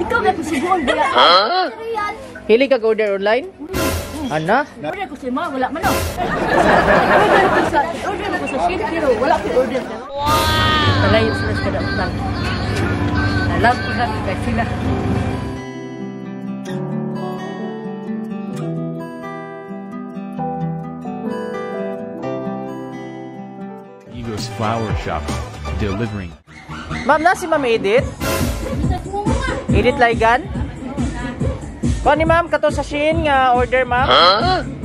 Ikaw na kusibuan ba? Hili ka order online? Ana? Order ko si Ma, wala man oh. Order ko sa Shein pero wala ko order. Wow! Malayo sila sa utang. Alam ko na kay sila. Ego's Flower Shop, delivering. Ma'am, na si Ma'am Edith? Edith Laigan? Kuha ni Ma'am, kato sa Shein nga order, Ma'am.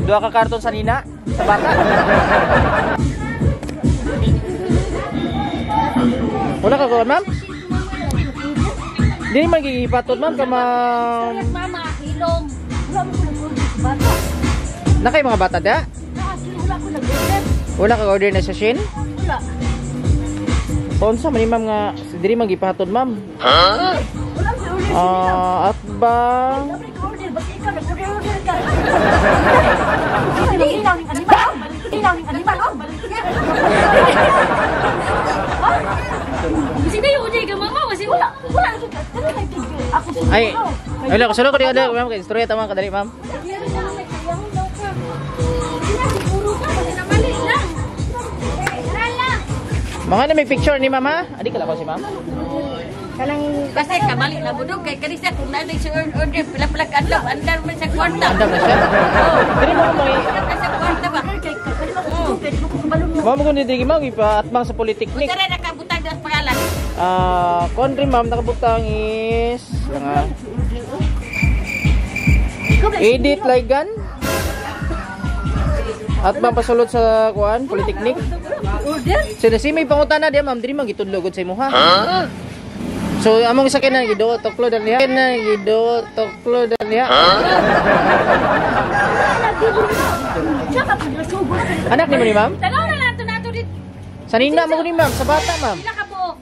Dua ka karton sa nina, sa bata. Wala ka kuha, Ma'am? Hindi naman gigipatod, Ma'am, ka Ma'am. Mama, ilong. Wala mo ko order sa bata. Na kayo mga bata da? Wala ko nag-order. Wala ka order na sa Shein? Wala. Paunsa man ni Ma'am nga, diri man gipatod, Ma'am. Wala ko order. At ba? Dapat ko order, bakit ikaw nag-order ka? Ilang animal. Ilang animal. Kasi na yung order ka, Mama. Kasi wala. Wala. Ako siguro. Ay, wala ko solo ko di order, Ma'am, kay istorya ta man kadali, Ma'am. Mga na may picture ni Ma'am ha? Adi ka lang ko si Ma'am? Kanang basta kamali na budog kay kanisa kung nanay si order pila-pila adlaw andar man sa kwarta. Andam na siya? Dili mo mo Sa kwarta ba? Ma'am kung hindi Ma'am ipaatbang sa Polytechnic. Tara nakabutang das pangalan. Country Ma'am nakabutang is nga Edith Laigan. At bang pasulod sa kuan Polytechnic? Order? So si may pangutana diya Ma'am, dili man gitudlogod sa imo ha. So among sakyanan gido toklo dan niya. Gido toklo dan niya. Anak ni mo ni Ma'am? Tanaw na lang nato dito. Sa nina mo ni Ma'am, sa bata Ma'am. Pila ka buok?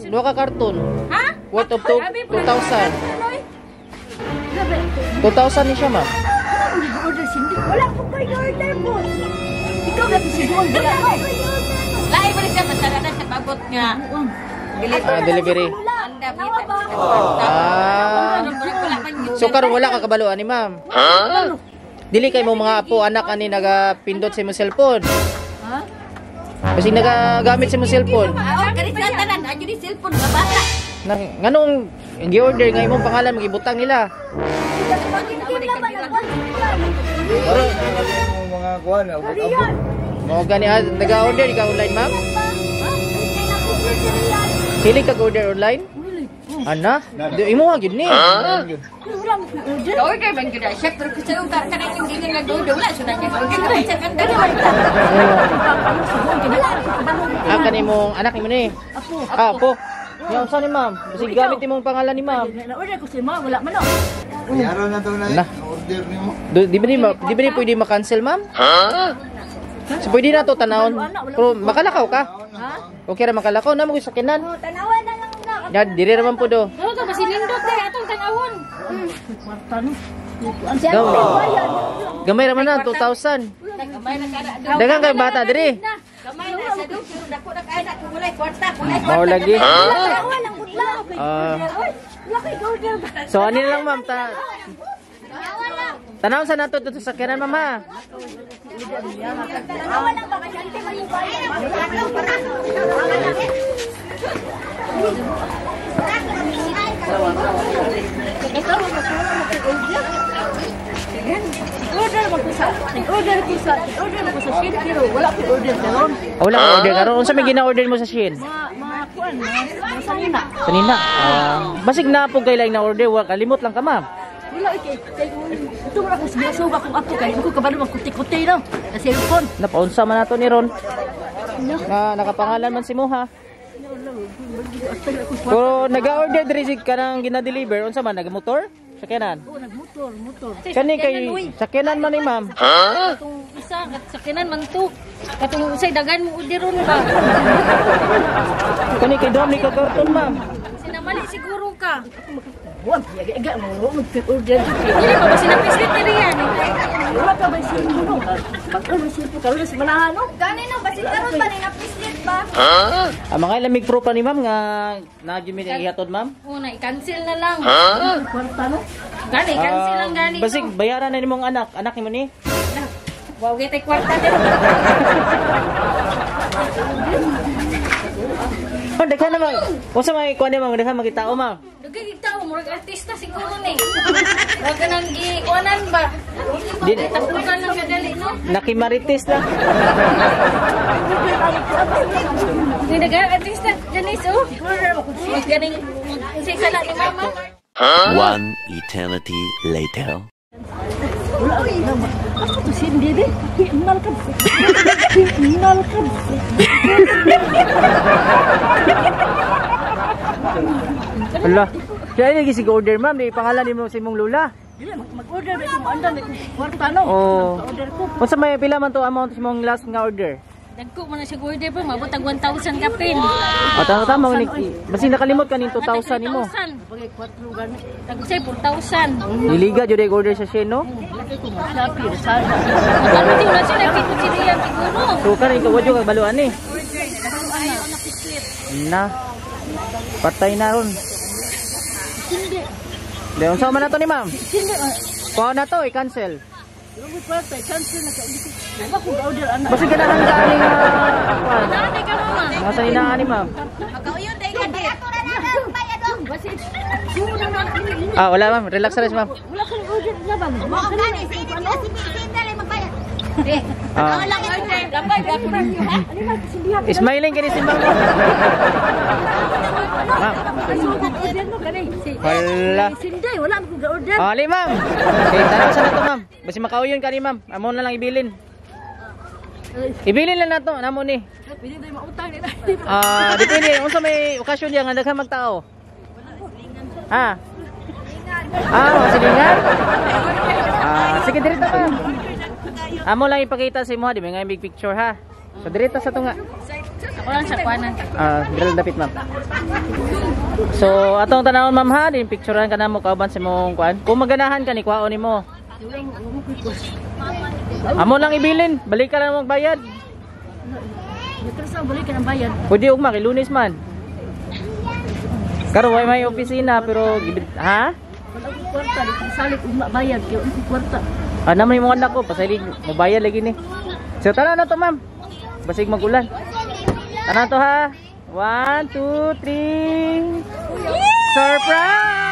Dua ka karton. Ha? Worth of 2,000. 2,000 ni siya Ma'am. Order sindi. Wala ko kayo order mo. Ikaw na kusibuan ba? Lain mo siya basta na sa babot nga. Delivery. Anda bita. So karon wala ka kabaluan ni Ma'am. Dili kay mo mga apo anak ani nagapindot sa imong cellphone. Ha? Kasi nagagamit sa imong cellphone. Kani sa tanan, adyo di cellphone nga bata. Nganong gi-order nga imong pangalan magibutang nila. Mga kuan, abot-abot. Mo gani naga-order ka online Ma'am? Pili ka order online? Ana? Imo ha gyud ni. Order bang gyud siya pero kasi yung kanang yung gingan nga do wala sudah niya. Order sa kanda. Kanimong anak nimo ni. Apo. Yang unsa ni Ma'am? Bisig gamit imong pangalan ni Ma'am. Order ko si Ma, wala man oh. Yaro na to na order nimo. Di ba ni pwede ma-cancel Ma'am? So pwede na to tanawon. Pero makalakaw ka? Ha? Okay ra makalakaw na mo sakinan. Tanawan na lang na. Ya dire naman po do. Ano to masilindot eh atong tanawon. Kwarta no. Gamay ra man na 2,000. Gamay na kada. Dagang kay bata diri. Gamay na sa do pero dako na kay na kumulay kwarta. Mao lagi. Walang budlaw. Laki order ba? So ani na lang Ma'am Tanaw sa nato dito sa sakyanan Ma'am ha. Tanawan lang ba kasi hindi man yung bayan. Order ko sa Shein pero wala ko order karon. Wala ka order karon. Unsa may gina-order mo sa Shein? Mga kuan sa nina. Kanina. Basig na po kay laing na order, kalimot lang ka Ma'am. Wala ito mo ako sinasuga kung ako kay ko kabalo magkuti-kuti no. Sa cellphone. Napaunsa man nato ni Ron. Nakapangalan man si Moha. Pero nag-order diri ka nang gina-deliver unsa man nagamotor? Sakyanan. Oh, nagmotor. Kani kay sakyanan man ni Ma'am. Katong isa sakyanan man to. Katong usay dagan mo orderon ba? Kani kay dom ni ka karton Ma'am. Sinamali siguro ka. Wag, aga mo order dito. Dili ba sinapislit ni riyan? Wala ka ba sino? Bakit mo sino ka rin sa manahan no? Gani no, basi karon ba ni napislit ba? Mga lamig pro pa ni ma'am nga nagyumi ni ihatod ma'am. Una, i-cancel na lang. Kwarta no? Gani, cancel lang gani. Basig bayaran na nimong anak. Anak nimo ni. Wow, gitay kwarta din. Oh, daghan na ma'am. Unsa may kuan ni ma'am? Daghan magitao ma'am. Dugay tao, murag artista siguro ni. Wag ka nang gi-kuanan ba? Di Tapukan lang kadali, no? nakimarites lang. Ni dagan artista, Janice, oh. Mas ganing sisala ni mama. One eternity later. Ako to sindi din. Hinal ka. Hinal ka. Hala. Kaya lagi sig order ma'am, di pangalan nimo sa imong lula. Dili mag-order ba kung andan ni kwarta no? Oh. Order ko. Unsa may pila man to amount sa imong last nga order? Dagko man na siya order pa, mabot og 1,000 ka pin. Tama ni basi nakalimot ka ning 2,000 nimo. Bagay 4 gani. Tagsay 4,000. Diliga jud ay order sa siya no. Happy sana. Ano ti wala sila pito siya siguro. So kan ikaw wadyo kag baluan ni. Na. Patay na ron. Hindi. Leon sa man na to ni ma'am. Hindi. Kuha na to, i-cancel. Lugo kwarta, cancel na ka ulit. Ba ko order anak. Basi ganahan ka aning Nanay ka mama. mga saninaan ni ma'am. Magkauyon dai ka di. Bayad dong. Basi. Sumo na na. Wala ma'am, relax na rin ma'am. Wala kang order na ba? Mo gani si dali magbayad. Ah. Wala kang order. Labay ka ko niyo ha. Ano ba sindihan? Smiling ka ni si ma'am. Ma'am. Order mo gani. Wala. Sinday, wala ko ga-order. Ali ma'am. Okay, tanaw sa nato ma'am. Basi makauyon ka ni ma'am. Amo na lang ibilin. Ibilin lang nato, namo ni. Pwede tayo mautang nila. Depende unsa may okasyon diyan nga daghan magtao. Ha? Masilingan? Sige dirito ka. Amo lang ipakita sa imo ha, di ba nga big picture ha. So dirito sa tunga. Ako lang sa kuanan. Dito dapit ma'am. So atong tanawon ma'am ha, din picturean ka na mo kauban sa imong kuan. Kung maganahan ka ni kuhaon nimo. Amo lang ibilin, balik ka lang magbayad. Kasi balik ka ng bayad. Pwede ugma kay Lunes man. Karo way may opisina pero ha? Wala ko kwarta, di salit ugma bayad kay unsay kwarta. Naman yung mga anak ko, pasalig mabayad lagi ni. So tara na to ma'am. Basig magulan. Tara na to ha. 1, 2, 3. Surprise!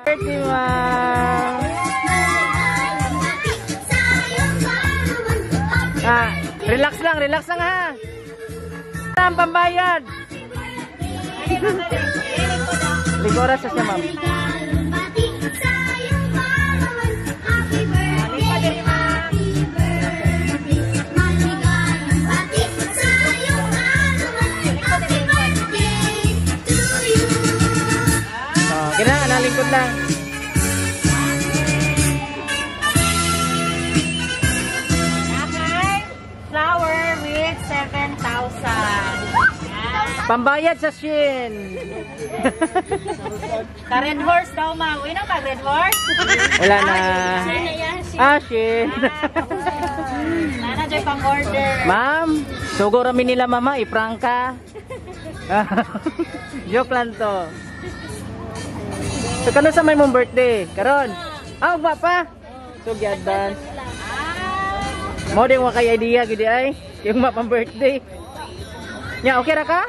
Birthday, ma'am! Relax lang ha! Ang pambayad! Likoras sa siya, ma'am. Kina, nalingkod lang. Flower with 7,000. Pambayad sa Shin. Ka Red Horse daw, ma'am. Uy na ba, Red Horse? Wala na. Shin. Nana, Joy, pang order. Ma'am, sugo rami nila mama, iprangka. Joke lang to. So, kano sa may mong birthday? Karon? Ugma pa? So, gi-advance. Mo din wakay idea, gidi ay. Yung mapang birthday. Nya, okay ra ka?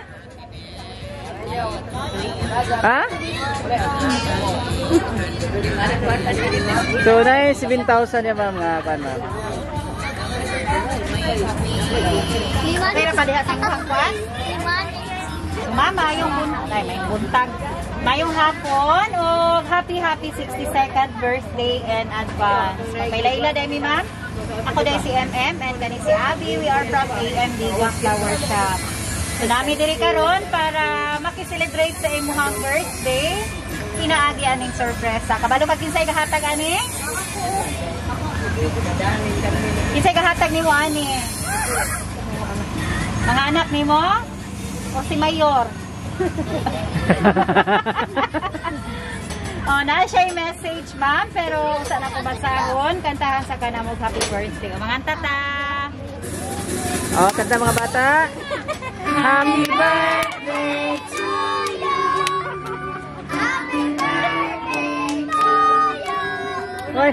Ha? So, na 7,000 yan ma'am nga pan ma'am. Pera pa diha sa hapon? Mama, yung buntag. Mayong hapon o happy 62nd birthday in advance. Paila-ila dahil mi ma'am. Ako dahil si MM and gani si Abby. We are from AMD Flower Shop. So nami diri karon para makiselebrate sa imuhang birthday. Inaagi aning sorpresa. Kabalo ka kinsay gahatag ani? Kinsay gahatag nimo ani? Mga anak nimo? O si Mayor? Oh, na siya yung message, ma'am, pero usa na ko basahon, kantahan sa kanamog happy birthday. O, mga tata. Oh, kanta mga bata. Happy birthday to you. Happy birthday to you. Oy,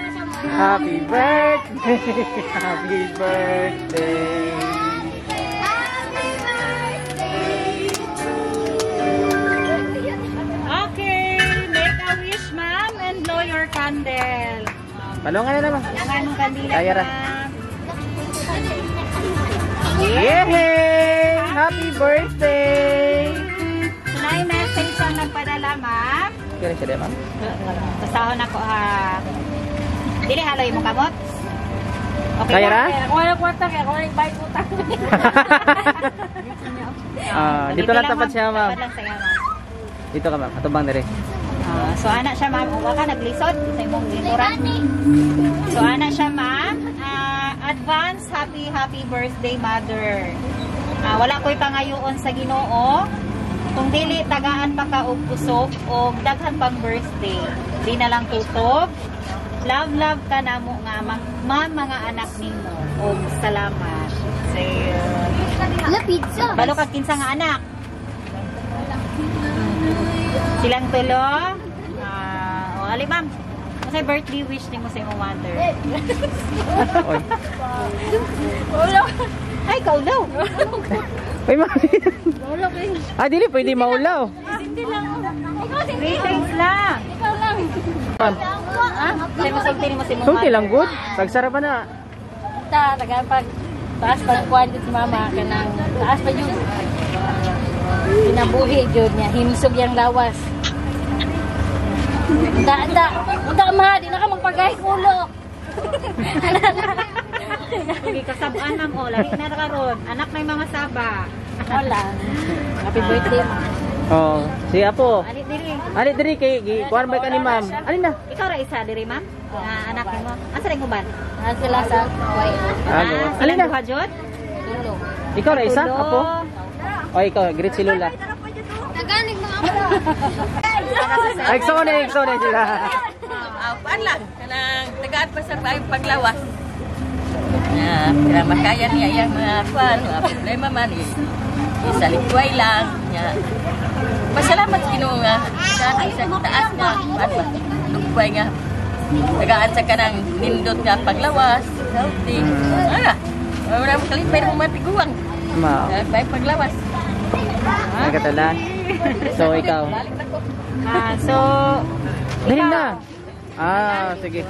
happy birthday. Happy birthday. Okay, make a wish, ma'am, and blow your candle. Balungan na naman. Balungan mong kandila, Kaya ra. ma'am. Yay! Happy birthday! So, na yung message ang nagpadala, ma'am. Kaya siya ma'am. Kasahon ako, ha. Dili, haloy mo kamot. Okay, Kaya ra? Ako na kwarta, kaya ako na yung bike utang. Dito lang tapat siya, ma'am. Tapat lang sa'yo, ma'am. Dito ka, ma'am. Atubang na rin. So, anak siya, ma'am. Huwag ka naglisod sa imong likuran. So, anak siya, ma'am. Advance happy birthday, mother. Wala ko'y pangayoon sa Ginoo. Kung dili, tagaan pa ka og kusog o daghan pang birthday. Di na lang tutob. Love ka na mo nga, mga anak nimo. O salamat. Say, pizza. balo ka kinsa nga anak. Silang tulo. Ali, ma'am. Kasi birthday wish ni mo sa imong mother. Oy. Ay, kaulaw. Ay, ma'am. Dili, pwede maulaw. Greetings lang. Ma'am, Say mo sulti mo sa imong sulti lang good. Tagsara pa na. Taga pag taas pag kuwan si mama kanang taas pa yun. Pinabuhi jud niya himsog yang lawas. Unda ma di na ka magpagay ulo. Sige, kasabaan, ma'am. O, lahi na karon. Anak may mga saba. Wala. Happy birthday. Oh, si Apo. Ali Ali diri. diri kuan ba ka ni ma'am? Alin na? Ikaw ra isa diri, ma'am. Anak mo. Asa ring uban? Sila sa kuway. Alin na? Hajot? Tulo. Ikaw ra isa, Apo? O ikaw, greet si Lola. Naganig mga Exo na sila. Paan lang, kanang tagaan pa sa paglawas. Kaya makaya niya yung mga pan, mga problema man, isa likway lang. Masalamat Ginoo nga, sa taas nga, likway nga. Tagaan sa kanang nindot nga paglawas, healthy. Wala mo kalipay mo matiguang. May paglawas. Nagkatala. So, ikaw. So, Dali ikaw. na. Sige.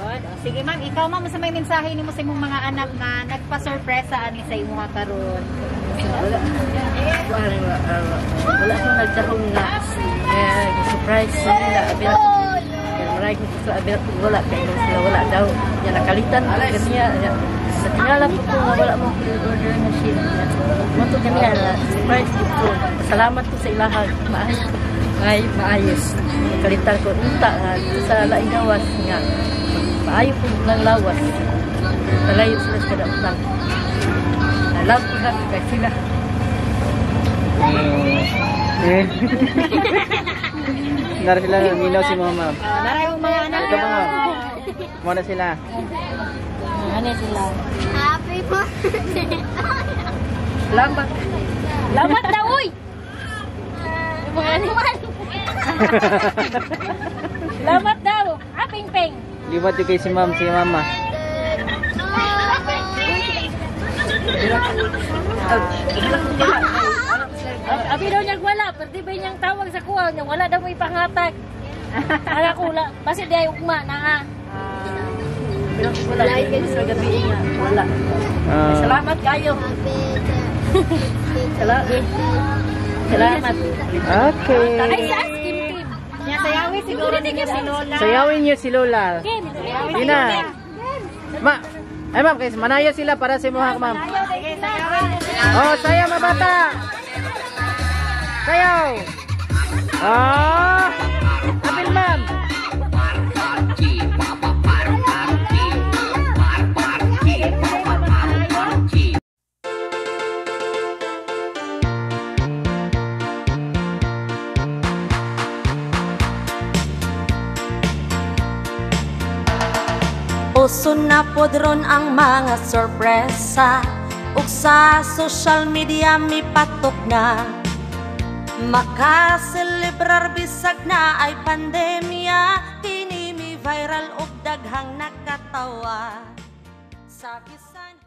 Sige, ma'am. Ikaw, ma'am, sa may mensahe ni mo sa imong mga anak na nagpa-sorpresa ani sa imong karon. Wala akong nagdahong nga. Surprise nila. Maraming gusto abel wala kaya sila wala daw. Yan nakalitan kaniya. Sa tingala ko nga wala mo order na siya. Mato kaniya surprise ko. Salamat ko sa ilahan. Maayos. Nakalitan ko unta sa laing gawas nga. Maayo ko lang lawas. Talayo sila sa kadautan. Love ko na kay sila. Nara sila ninaw si mama. Narayong mga anak. Ito mga. Muna sila. ano sila? Happy birthday. Lambat. Lamat na uy. Mga animal. Lamat daw. Ping-ping. Liwat yung kay si ma'am, si mama. Abi daw niya wala, pero di ba niyang tawag sa kuha niya, wala daw may pangatag. Ala ko, basi di ay ugma na Wala kayo sa gabi nga. Wala. Salamat kayo. Salamat. Okay. Ay, sa Kim Kim. Niya sayawi siguro niya si Lola. Sayawin niyo si Lola. Kim. Hindi na. Ay ma'am, guys, manaya sila para sa imuha, ma'am. Sige, sayawin. Oh, sayaw mga bata. Sayaw. Apil ma'am. Dayon na podron ang mga sorpresa, ug sa social media mi patok na makaselebrar bisag na ay pandemya. Kini mi viral ug daghang nakatawa sa bisan